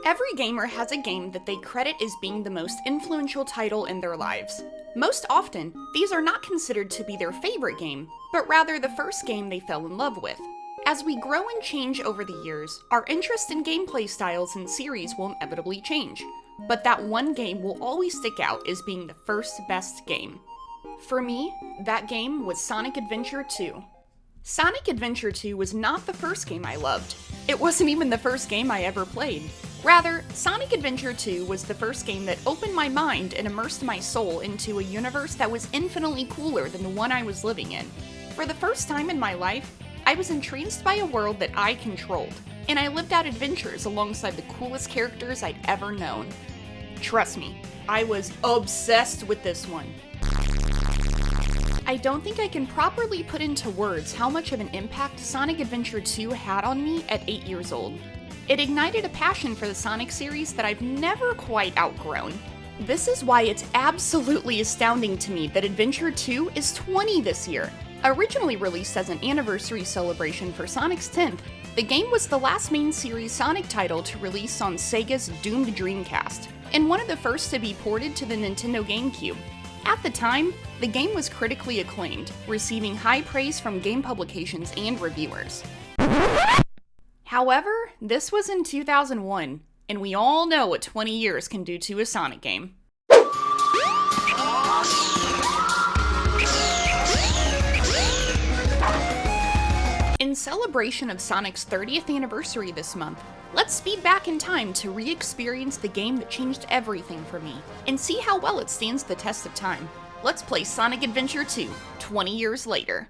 Every gamer has a game that they credit as being the most influential title in their lives. Most often, these are not considered to be their favorite game, but rather the first game they fell in love with. As we grow and change over the years, our interest in gameplay styles and series will inevitably change, but that one game will always stick out as being the first best game. For me, that game was Sonic Adventure 2. Sonic Adventure 2 was not the first game I loved. It wasn't even the first game I ever played. Rather, Sonic Adventure 2 was the first game that opened my mind and immersed my soul into a universe that was infinitely cooler than the one I was living in. For the first time in my life, I was entranced by a world that I controlled, and I lived out adventures alongside the coolest characters I'd ever known. Trust me, I was obsessed with this one. I don't think I can properly put into words how much of an impact Sonic Adventure 2 had on me at 8 years old. It ignited a passion for the Sonic series that I've never quite outgrown. This is why it's absolutely astounding to me that Adventure 2 is 20 this year. Originally released as an anniversary celebration for Sonic's 10th, the game was the last main series Sonic title to release on Sega's doomed Dreamcast, and one of the first to be ported to the Nintendo GameCube. At the time, the game was critically acclaimed, receiving high praise from game publications and reviewers. However, this was in 2001, and we all know what 20 years can do to a Sonic game. In celebration of Sonic's 30th anniversary this month, let's speed back in time to re-experience the game that changed everything for me, and see how well it stands the test of time. Let's play Sonic Adventure 2, 20 years later.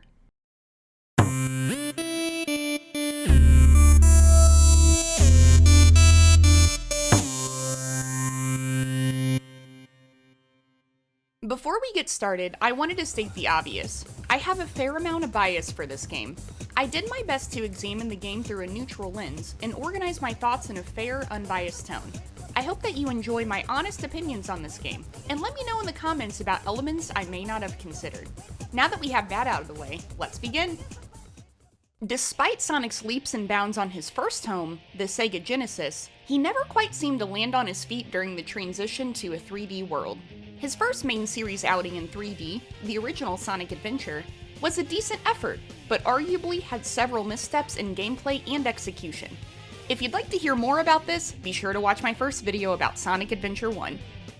Before we get started, I wanted to state the obvious. I have a fair amount of bias for this game. I did my best to examine the game through a neutral lens and organize my thoughts in a fair, unbiased tone. I hope that you enjoy my honest opinions on this game, and let me know in the comments about elements I may not have considered. Now that we have that out of the way, let's begin! Despite Sonic's leaps and bounds on his first home, the Sega Genesis, he never quite seemed to land on his feet during the transition to a 3D world. His first main series outing in 3D, the original Sonic Adventure, was a decent effort, but arguably had several missteps in gameplay and execution. If you'd like to hear more about this, be sure to watch my first video about Sonic Adventure 1.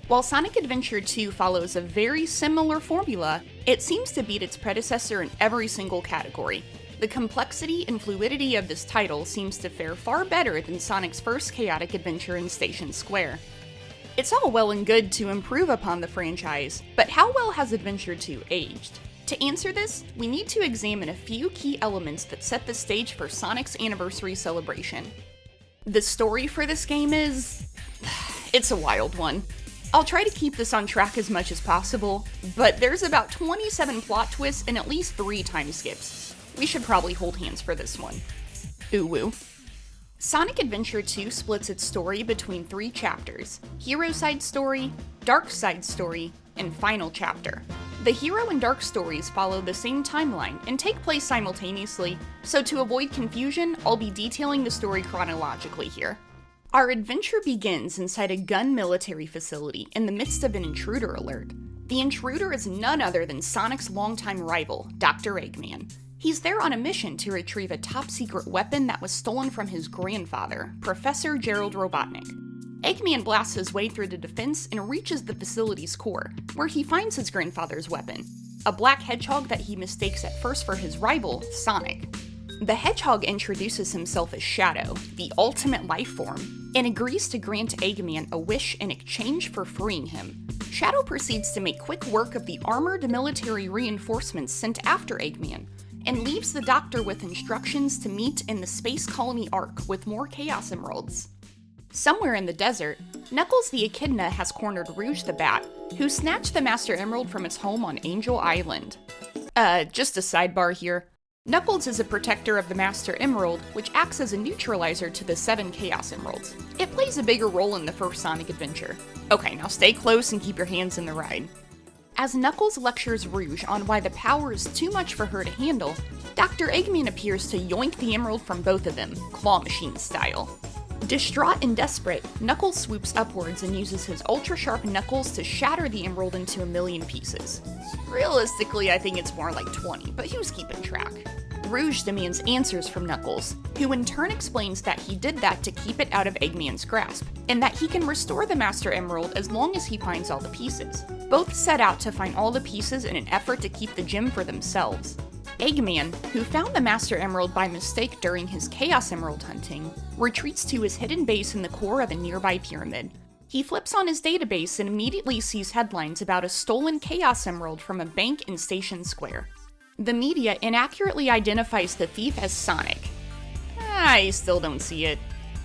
While Sonic Adventure 2 follows a very similar formula, it seems to beat its predecessor in every single category. The complexity and fluidity of this title seems to fare far better than Sonic's first chaotic adventure in Station Square. It's all well and good to improve upon the franchise, but how well has Adventure 2 aged? To answer this, we need to examine a few key elements that set the stage for Sonic's anniversary celebration. The story for this game is... it's a wild one. I'll try to keep this on track as much as possible, but there's about 27 plot twists and at least 3 time skips. We should probably hold hands for this one. Ooh woo. Sonic Adventure 2 splits its story between 3 chapters: Hero Side Story, Dark Side Story, and Final Chapter. The Hero and Dark stories follow the same timeline and take place simultaneously, so to avoid confusion, I'll be detailing the story chronologically here. Our adventure begins inside a gun military facility in the midst of an intruder alert. The intruder is none other than Sonic's longtime rival, Dr. Eggman. He's there on a mission to retrieve a top-secret weapon that was stolen from his grandfather, Professor Gerald Robotnik. Eggman blasts his way through the defense and reaches the facility's core, where he finds his grandfather's weapon, a black hedgehog that he mistakes at first for his rival, Sonic. The hedgehog introduces himself as Shadow, the ultimate life form, and agrees to grant Eggman a wish in exchange for freeing him. Shadow proceeds to make quick work of the armored military reinforcements sent after Eggman, and leaves the Doctor with instructions to meet in the Space Colony Ark with more Chaos Emeralds. Somewhere in the desert, Knuckles the Echidna has cornered Rouge the Bat, who snatched the Master Emerald from its home on Angel Island. Just a sidebar here. Knuckles is a protector of the Master Emerald, which acts as a neutralizer to the 7 Chaos Emeralds. It plays a bigger role in the first Sonic Adventure. Okay, now stay close and keep your hands in the ride. As Knuckles lectures Rouge on why the power is too much for her to handle, Dr. Eggman appears to yoink the emerald from both of them, claw machine style. Distraught and desperate, Knuckles swoops upwards and uses his ultra-sharp knuckles to shatter the emerald into a million pieces. Realistically, I think it's more like 20, but who's keeping track? Rouge demands answers from Knuckles, who in turn explains that he did that to keep it out of Eggman's grasp, and that he can restore the Master Emerald as long as he finds all the pieces. Both set out to find all the pieces in an effort to keep the gem for themselves. Eggman, who found the Master Emerald by mistake during his Chaos Emerald hunting, retreats to his hidden base in the core of a nearby pyramid. He flips on his database and immediately sees headlines about a stolen Chaos Emerald from a bank in Station Square. The media inaccurately identifies the thief as Sonic. I still don't see it.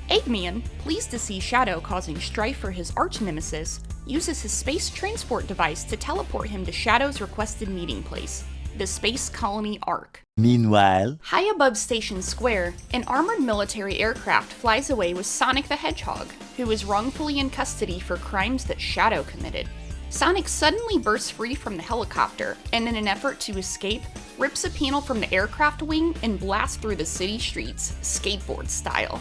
Eggman, pleased to see Shadow causing strife for his arch-nemesis, uses his space transport device to teleport him to Shadow's requested meeting place, the space colony Ark. Meanwhile, High above Station Square, an armored military aircraft flies away with Sonic the Hedgehog, who is wrongfully in custody for crimes that Shadow committed. Sonic suddenly bursts free from the helicopter, and in an effort to escape, rips a panel from the aircraft wing and blasts through the city streets, skateboard style.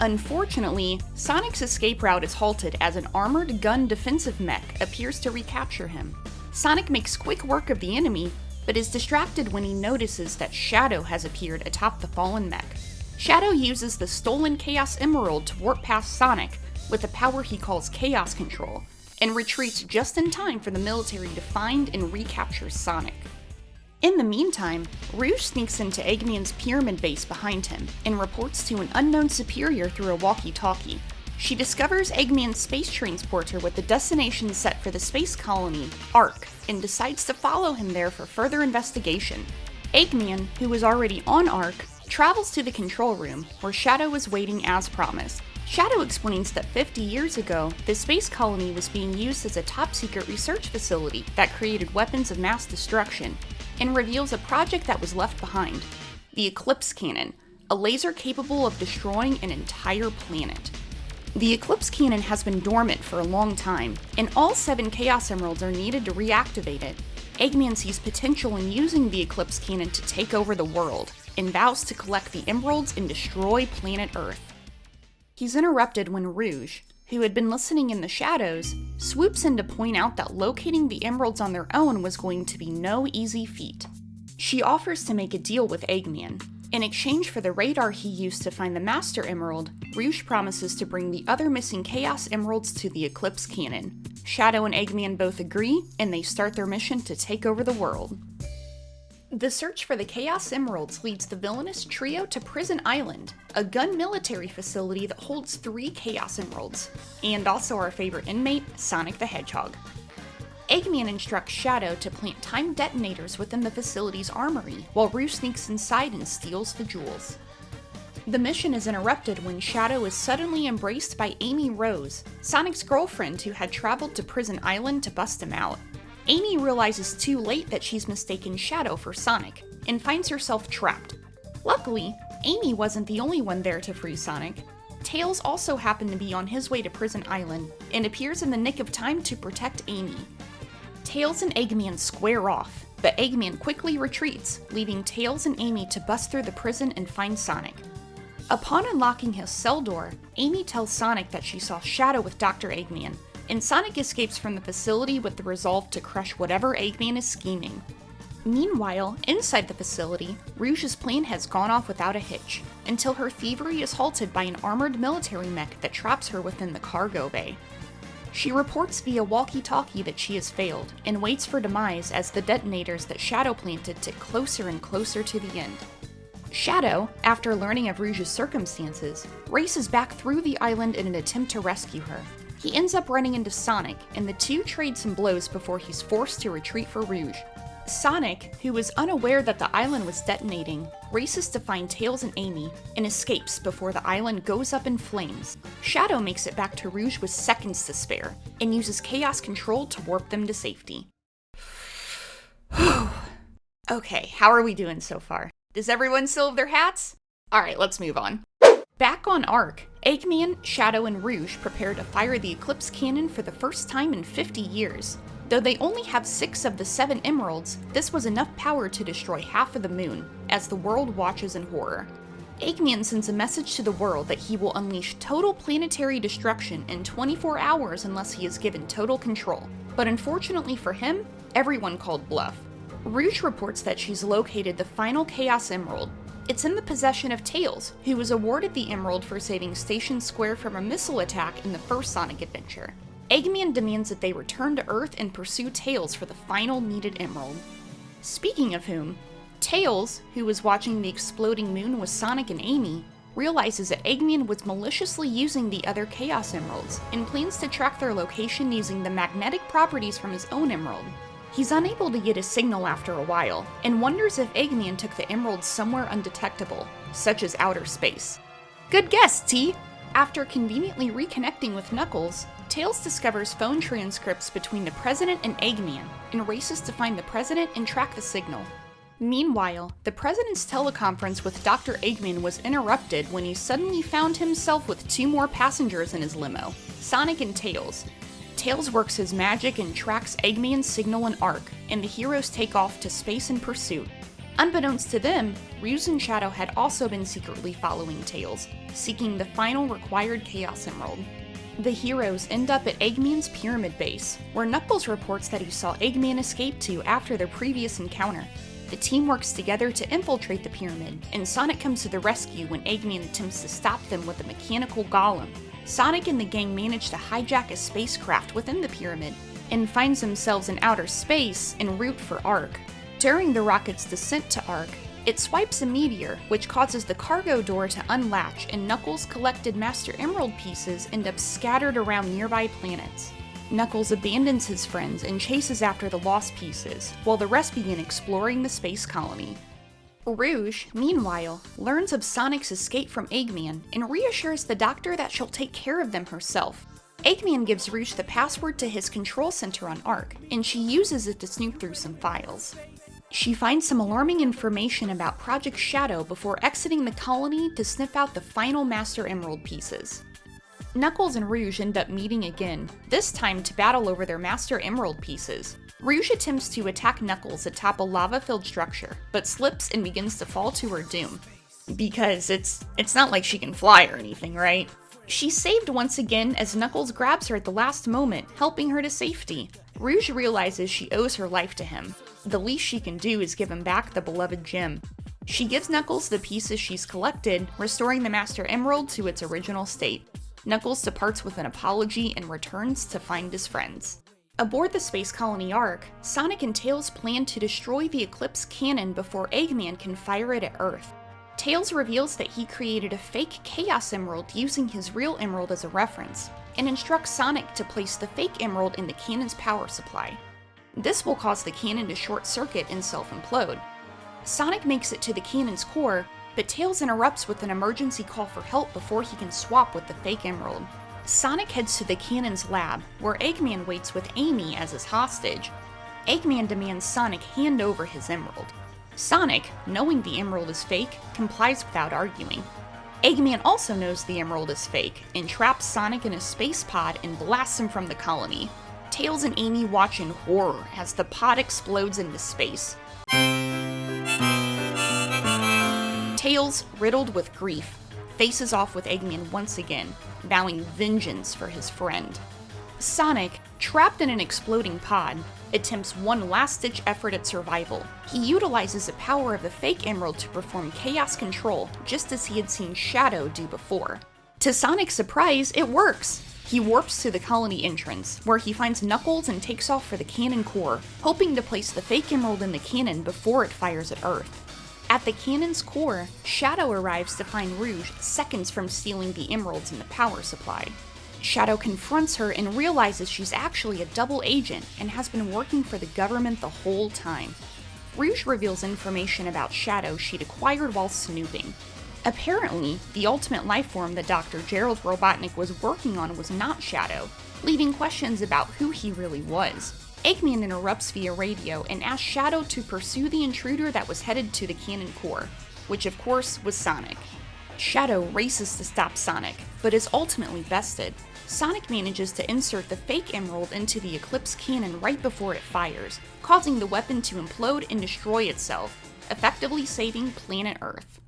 Unfortunately, Sonic's escape route is halted as an armored gun defensive mech appears to recapture him. Sonic makes quick work of the enemy, but is distracted when he notices that Shadow has appeared atop the fallen mech. Shadow uses the stolen Chaos Emerald to warp past Sonic with a power he calls Chaos Control, and retreats just in time for the military to find and recapture Sonic. In the meantime, Rouge sneaks into Eggman's pyramid base behind him and reports to an unknown superior through a walkie-talkie. She discovers Eggman's space transporter with the destination set for the space colony, Ark, and decides to follow him there for further investigation. Eggman, who is already on Ark, travels to the control room, where Shadow is waiting as promised. Shadow explains that 50 years ago, the space colony was being used as a top-secret research facility that created weapons of mass destruction, and reveals a project that was left behind: the Eclipse Cannon, a laser capable of destroying an entire planet. The Eclipse Cannon has been dormant for a long time, and all 7 Chaos Emeralds are needed to reactivate it. Eggman sees potential in using the Eclipse Cannon to take over the world, and vows to collect the emeralds and destroy planet Earth. He's interrupted when Rouge, who had been listening in the shadows, swoops in to point out that locating the emeralds on their own was going to be no easy feat. She offers to make a deal with Eggman. In exchange for the radar he used to find the Master Emerald, Rouge promises to bring the other missing Chaos Emeralds to the Eclipse Cannon. Shadow and Eggman both agree, and they start their mission to take over the world. The search for the Chaos Emeralds leads the villainous trio to Prison Island, a gun military facility that holds 3 Chaos Emeralds, and also our favorite inmate, Sonic the Hedgehog. Eggman instructs Shadow to plant timed detonators within the facility's armory, while Rouge sneaks inside and steals the jewels. The mission is interrupted when Shadow is suddenly embraced by Amy Rose, Sonic's girlfriend who had traveled to Prison Island to bust him out. Amy realizes too late that she's mistaken Shadow for Sonic, and finds herself trapped. Luckily, Amy wasn't the only one there to free Sonic. Tails also happened to be on his way to Prison Island, and appears in the nick of time to protect Amy. Tails and Eggman square off, but Eggman quickly retreats, leaving Tails and Amy to bust through the prison and find Sonic. Upon unlocking his cell door, Amy tells Sonic that she saw Shadow with Dr. Eggman, and Sonic escapes from the facility with the resolve to crush whatever Eggman is scheming. Meanwhile, inside the facility, Rouge's plan has gone off without a hitch, until her thievery is halted by an armored military mech that traps her within the cargo bay. She reports via walkie-talkie that she has failed, and waits for demise as the detonators that Shadow planted tick closer and closer to the end. Shadow, after learning of Rouge's circumstances, races back through the island in an attempt to rescue her. He ends up running into Sonic, and the two trade some blows before he's forced to retreat for Rouge. Sonic, who is unaware that the island was detonating, races to find Tails and Amy, and escapes before the island goes up in flames. Shadow makes it back to Rouge with seconds to spare, and uses Chaos Control to warp them to safety. Okay, how are we doing so far? Does everyone still have their hats? Alright, let's move on. Back on Ark, Eggman, Shadow, and Rouge prepare to fire the Eclipse Cannon for the first time in 50 years. Though they only have 6 of the 7 emeralds, this was enough power to destroy half of the moon, as the world watches in horror. Eggman sends a message to the world that he will unleash total planetary destruction in 24 hours unless he is given total control. But unfortunately for him, everyone called bluff. Rouge reports that she's located the final Chaos Emerald. It's in the possession of Tails, who was awarded the emerald for saving Station Square from a missile attack in the first Sonic adventure. Eggman demands that they return to Earth and pursue Tails for the final needed emerald. Speaking of whom, Tails, who was watching the exploding moon with Sonic and Amy, realizes that Eggman was maliciously using the other Chaos Emeralds and plans to track their location using the magnetic properties from his own emerald. He's unable to get a signal after a while, and wonders if Eggman took the emeralds somewhere undetectable, such as outer space. Good guess, T! After conveniently reconnecting with Knuckles, Tails discovers phone transcripts between the President and Eggman, and races to find the President and track the signal. Meanwhile, the President's teleconference with Dr. Eggman was interrupted when he suddenly found himself with 2 more passengers in his limo, Sonic and Tails. Tails works his magic and tracks Eggman's signal and arc, and the heroes take off to space in pursuit. Unbeknownst to them, Rouge and Shadow had also been secretly following Tails, seeking the final required Chaos Emerald. The heroes end up at Eggman's pyramid base, where Knuckles reports that he saw Eggman escape to after their previous encounter. The team works together to infiltrate the pyramid, and Sonic comes to the rescue when Eggman attempts to stop them with a mechanical golem. Sonic and the gang manage to hijack a spacecraft within the pyramid, and finds themselves in outer space en route for Ark. During the rocket's descent to Ark, it swipes a meteor, which causes the cargo door to unlatch, and Knuckles' collected Master Emerald pieces end up scattered around nearby planets. Knuckles abandons his friends and chases after the lost pieces, while the rest begin exploring the space colony. Rouge, meanwhile, learns of Sonic's escape from Eggman and reassures the doctor that she'll take care of them herself. Eggman gives Rouge the password to his control center on Ark, and she uses it to snoop through some files. She finds some alarming information about Project Shadow before exiting the colony to sniff out the final Master Emerald pieces. Knuckles and Rouge end up meeting again, this time to battle over their Master Emerald pieces. Rouge attempts to attack Knuckles atop a lava-filled structure, but slips and begins to fall to her doom. Because it's not like she can fly or anything, right? She's saved once again as Knuckles grabs her at the last moment, helping her to safety. Rouge realizes she owes her life to him. The least she can do is give him back the beloved gem. She gives Knuckles the pieces she's collected, restoring the Master Emerald to its original state. Knuckles departs with an apology and returns to find his friends. Aboard the space colony Ark, Sonic and Tails plan to destroy the Eclipse cannon before Eggman can fire it at Earth. Tails reveals that he created a fake Chaos Emerald using his real emerald as a reference, and instructs Sonic to place the fake emerald in the cannon's power supply. This will cause the cannon to short circuit and self-implode. Sonic makes it to the cannon's core, but Tails interrupts with an emergency call for help before he can swap with the fake emerald. Sonic heads to the cannon's lab, where Eggman waits with Amy as his hostage. Eggman demands Sonic hand over his emerald. Sonic, knowing the emerald is fake, complies without arguing. Eggman also knows the emerald is fake, and traps Sonic in a space pod and blasts him from the colony. Tails and Amy watch in horror as the pod explodes into space. Tails, riddled with grief, faces off with Eggman once again, vowing vengeance for his friend. Sonic, trapped in an exploding pod, attempts one last-ditch effort at survival. He utilizes the power of the fake emerald to perform chaos control, just as he had seen Shadow do before. To Sonic's surprise, it works! He warps to the colony entrance, where he finds Knuckles and takes off for the cannon core, hoping to place the fake emerald in the cannon before it fires at Earth. At the cannon's core, Shadow arrives to find Rouge seconds from stealing the emeralds in the power supply. Shadow confronts her and realizes she's actually a double agent and has been working for the government the whole time. Rouge reveals information about Shadow she'd acquired while snooping. Apparently, the ultimate lifeform that Dr. Gerald Robotnik was working on was not Shadow, leaving questions about who he really was. Eggman interrupts via radio and asks Shadow to pursue the intruder that was headed to the cannon core, which of course was Sonic. Shadow races to stop Sonic, but is ultimately bested. Sonic manages to insert the fake emerald into the Eclipse cannon right before it fires, causing the weapon to implode and destroy itself, effectively saving planet Earth.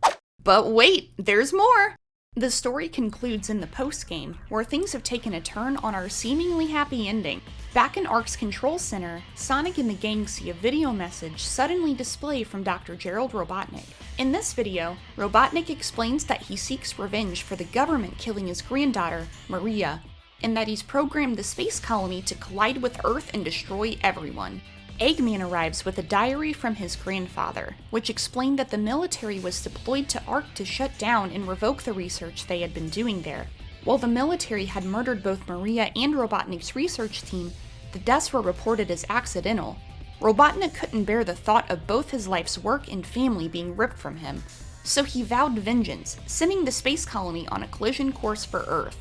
But wait, there's more! The story concludes in the post-game, where things have taken a turn on our seemingly happy ending. Back in Ark's control center, Sonic and the gang see a video message suddenly display from Dr. Gerald Robotnik. In this video, Robotnik explains that he seeks revenge for the government killing his granddaughter, Maria, and that he's programmed the space colony to collide with Earth and destroy everyone. Eggman arrives with a diary from his grandfather, which explained that the military was deployed to Ark to shut down and revoke the research they had been doing there. While the military had murdered both Maria and Robotnik's research team, the deaths were reported as accidental. Robotnik couldn't bear the thought of both his life's work and family being ripped from him, so he vowed vengeance, sending the space colony on a collision course for Earth.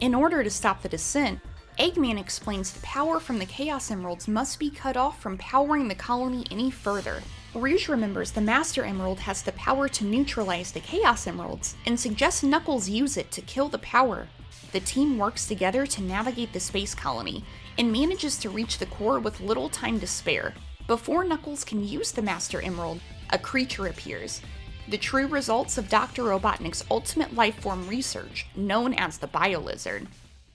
In order to stop the descent, Eggman explains the power from the Chaos Emeralds must be cut off from powering the colony any further. Rouge remembers the Master Emerald has the power to neutralize the Chaos Emeralds, and suggests Knuckles use it to kill the power. The team works together to navigate the space colony, and manages to reach the core with little time to spare. Before Knuckles can use the Master Emerald, a creature appears. The true results of Dr. Robotnik's ultimate lifeform research, known as the Biolizard.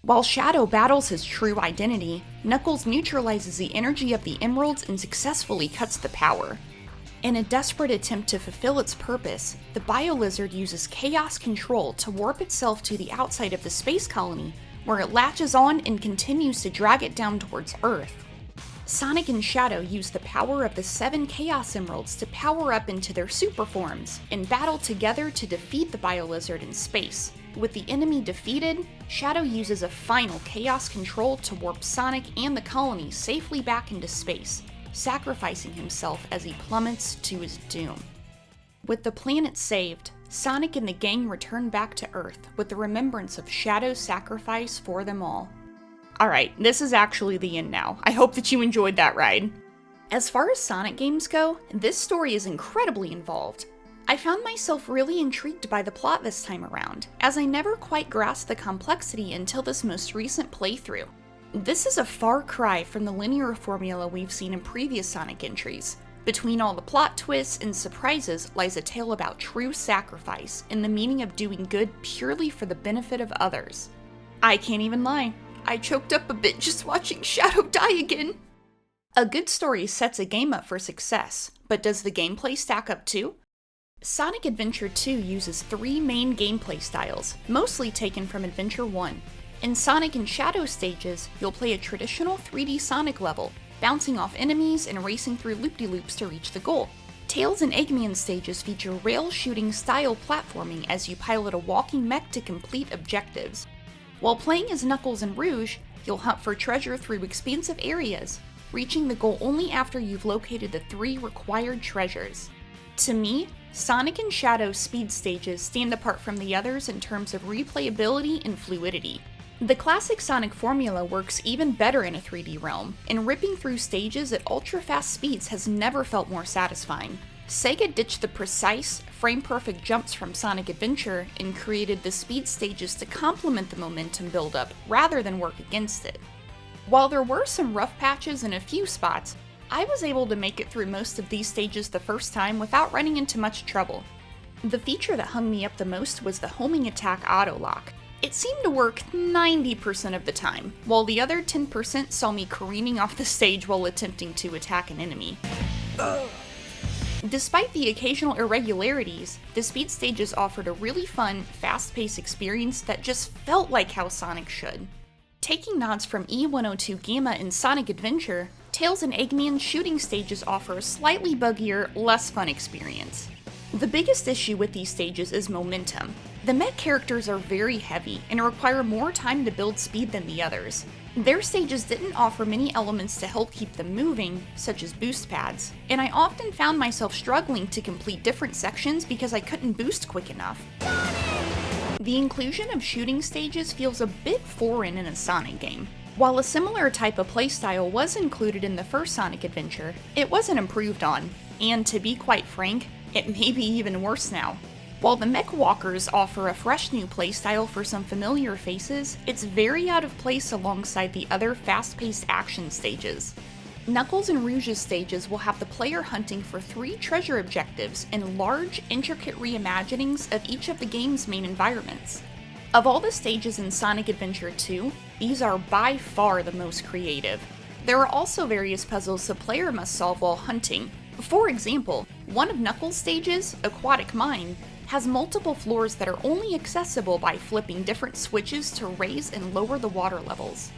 While Shadow battles his true identity, Knuckles neutralizes the energy of the emeralds and successfully cuts the power. In a desperate attempt to fulfill its purpose, the Biolizard uses chaos control to warp itself to the outside of the space colony, where it latches on and continues to drag it down towards Earth. Sonic and Shadow use the power of the 7 Chaos Emeralds to power up into their super forms, and battle together to defeat the Biolizard in space. With the enemy defeated, Shadow uses a final chaos control to warp Sonic and the colony safely back into space, sacrificing himself as he plummets to his doom. With the planet saved, Sonic and the gang return back to Earth with the remembrance of Shadow's sacrifice for them all. Alright, this is actually the end now. I hope that you enjoyed that ride. As far as Sonic games go, this story is incredibly involved. I found myself really intrigued by the plot this time around, as I never quite grasped the complexity until this most recent playthrough. This is a far cry from the linear formula we've seen in previous Sonic entries. Between all the plot twists and surprises lies a tale about true sacrifice and the meaning of doing good purely for the benefit of others. I can't even lie, I choked up a bit just watching Shadow die again. A good story sets a game up for success, but does the gameplay stack up too? Sonic Adventure 2 uses 3 main gameplay styles, mostly taken from Adventure 1. In Sonic and Shadow stages, you'll play a traditional 3D Sonic level, bouncing off enemies and racing through loop-de-loops to reach the goal. Tails and Eggman stages feature rail-shooting style platforming as you pilot a walking mech to complete objectives. While playing as Knuckles and Rouge, you'll hunt for treasure through expansive areas, reaching the goal only after you've located the 3 required treasures. To me, Sonic and Shadow speed stages stand apart from the others in terms of replayability and fluidity. The classic Sonic formula works even better in a 3D realm, and ripping through stages at ultra-fast speeds has never felt more satisfying. Sega ditched the precise, frame-perfect jumps from Sonic Adventure and created the speed stages to complement the momentum buildup rather than work against it. While there were some rough patches in a few spots, I was able to make it through most of these stages the first time without running into much trouble. The feature that hung me up the most was the homing attack auto-lock. It seemed to work 90% of the time, while the other 10% saw me careening off the stage while attempting to attack an enemy. Despite the occasional irregularities, the speed stages offered a really fun, fast-paced experience that just felt like how Sonic should. Taking nods from E102 Gamma in Sonic Adventure, Tails and Eggman's shooting stages offer a slightly buggier, less fun experience. The biggest issue with these stages is momentum. The mech characters are very heavy and require more time to build speed than the others. Their stages didn't offer many elements to help keep them moving, such as boost pads, and I often found myself struggling to complete different sections because I couldn't boost quick enough. The inclusion of shooting stages feels a bit foreign in a Sonic game. While a similar type of playstyle was included in the first Sonic Adventure, it wasn't improved on, and to be quite frank, it may be even worse now. While the Mech Walkers offer a fresh new playstyle for some familiar faces, it's very out of place alongside the other fast-paced action stages. Knuckles and Rouge's stages will have the player hunting for 3 treasure objectives and large, intricate reimaginings of each of the game's main environments. Of all the stages in Sonic Adventure 2, these are by far the most creative. There are also various puzzles the player must solve while hunting. For example, one of Knuckles' stages, Aquatic Mine, has multiple floors that are only accessible by flipping different switches to raise and lower the water levels.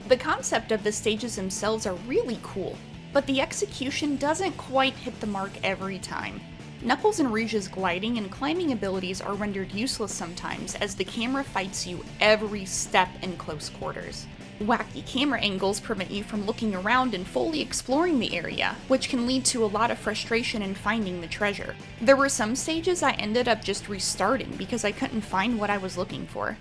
The concept of the stages themselves are really cool, but the execution doesn't quite hit the mark every time. Knuckles and Rouge's gliding and climbing abilities are rendered useless sometimes as the camera fights you every step in close quarters. Wacky camera angles prevent you from looking around and fully exploring the area, which can lead to a lot of frustration in finding the treasure. There were some stages I ended up just restarting because I couldn't find what I was looking for.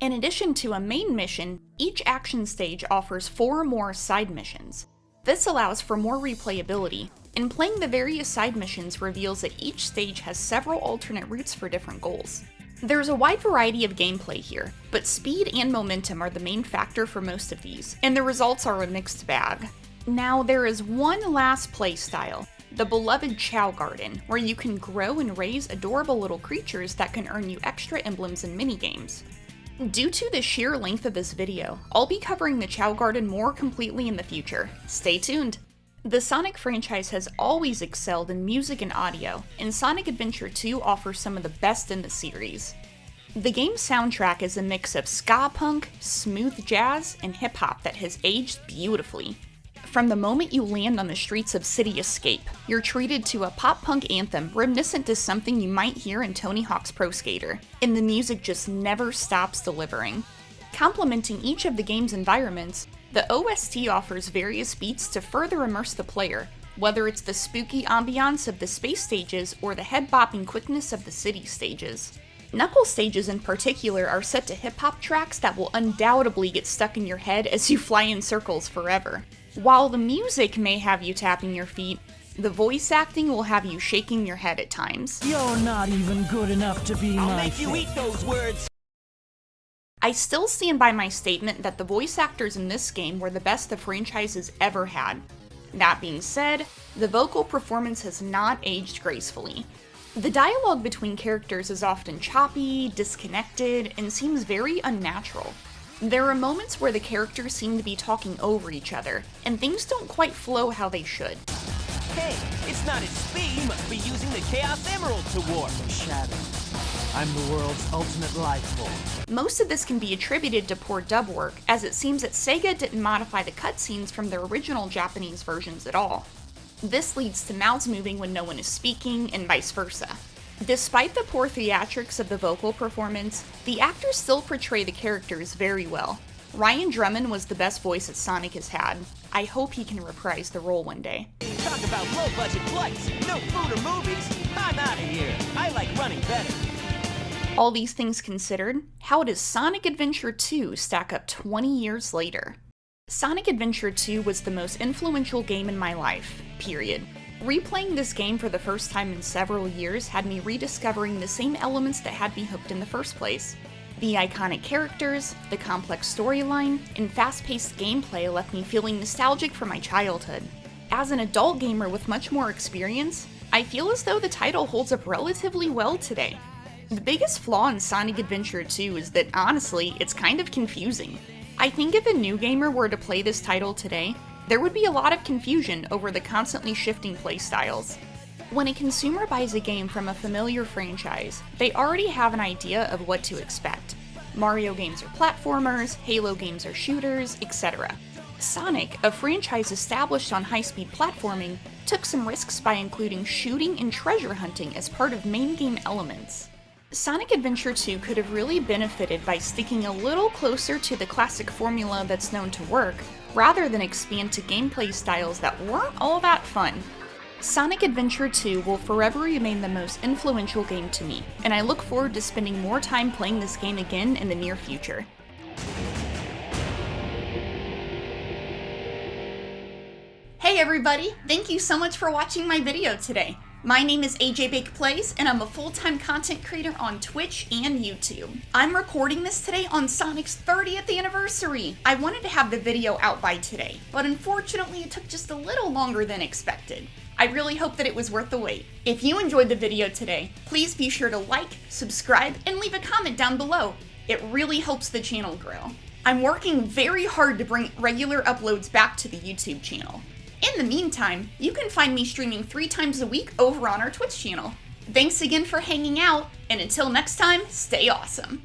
In addition to a main mission, each action stage offers 4 or more side missions. This allows for more replayability, and playing the various side missions reveals that each stage has several alternate routes for different goals. There's a wide variety of gameplay here, but speed and momentum are the main factor for most of these, and the results are a mixed bag. Now, there is one last playstyle, the beloved Chow Garden, where you can grow and raise adorable little creatures that can earn you extra emblems and minigames. Due to the sheer length of this video, I'll be covering the Chow Garden more completely in the future. Stay tuned! The Sonic franchise has always excelled in music and audio, and Sonic Adventure 2 offers some of the best in the series. The game's soundtrack is a mix of ska punk, smooth jazz, and hip-hop that has aged beautifully. From the moment you land on the streets of City Escape, you're treated to a pop-punk anthem reminiscent to something you might hear in Tony Hawk's Pro Skater, and the music just never stops delivering. Complementing each of the game's environments, the OST offers various beats to further immerse the player, whether it's the spooky ambiance of the space stages or the head-bopping quickness of the city stages. Knuckles stages in particular are set to hip-hop tracks that will undoubtedly get stuck in your head as you fly in circles forever. While the music may have you tapping your feet, the voice acting will have you shaking your head at times. You're not even good enough to be I'll make you eat those words! I still stand by my statement that the voice actors in this game were the best the franchise has ever had. That being said, the vocal performance has not aged gracefully. The dialogue between characters is often choppy, disconnected, and seems very unnatural. There are moments where the characters seem to be talking over each other, and things don't quite flow how they should. Hey, it's not its speed. You must be using the Chaos Emerald to warp. Shadow. I'm the world's ultimate life form. Most of this can be attributed to poor dub work, as it seems that Sega didn't modify the cutscenes from their original Japanese versions at all. This leads to mouths moving when no one is speaking, and vice versa. Despite the poor theatrics of the vocal performance, the actors still portray the characters very well. Ryan Drummond was the best voice that Sonic has had. I hope he can reprise the role one day. Talk about low-budget flights, no food or movies. I'm out of here. I like running better. All these things considered, how does Sonic Adventure 2 stack up 20 years later? Sonic Adventure 2 was the most influential game in my life, period. Replaying this game for the first time in several years had me rediscovering the same elements that had me hooked in the first place. The iconic characters, the complex storyline, and fast-paced gameplay left me feeling nostalgic for my childhood. As an adult gamer with much more experience, I feel as though the title holds up relatively well today. The biggest flaw in Sonic Adventure 2 is that, honestly, it's kind of confusing. I think if a new gamer were to play this title today, there would be a lot of confusion over the constantly shifting playstyles. When a consumer buys a game from a familiar franchise, they already have an idea of what to expect. Mario games are platformers, Halo games are shooters, etc. Sonic, a franchise established on high-speed platforming, took some risks by including shooting and treasure hunting as part of main game elements. Sonic Adventure 2 could have really benefited by sticking a little closer to the classic formula that's known to work, rather than expand to gameplay styles that weren't all that fun. Sonic Adventure 2 will forever remain the most influential game to me, and I look forward to spending more time playing this game again in the near future. Hey everybody! Thank you so much for watching my video today. My name is AJBake Plays, and I'm a full-time content creator on Twitch and YouTube. I'm recording this today on Sonic's 30th anniversary. I wanted to have the video out by today, but unfortunately it took just a little longer than expected. I really hope that it was worth the wait. If you enjoyed the video today, please be sure to like, subscribe, and leave a comment down below. It really helps the channel grow. I'm working very hard to bring regular uploads back to the YouTube channel. In the meantime, you can find me streaming 3 times a week over on our Twitch channel. Thanks again for hanging out, and until next time, stay awesome.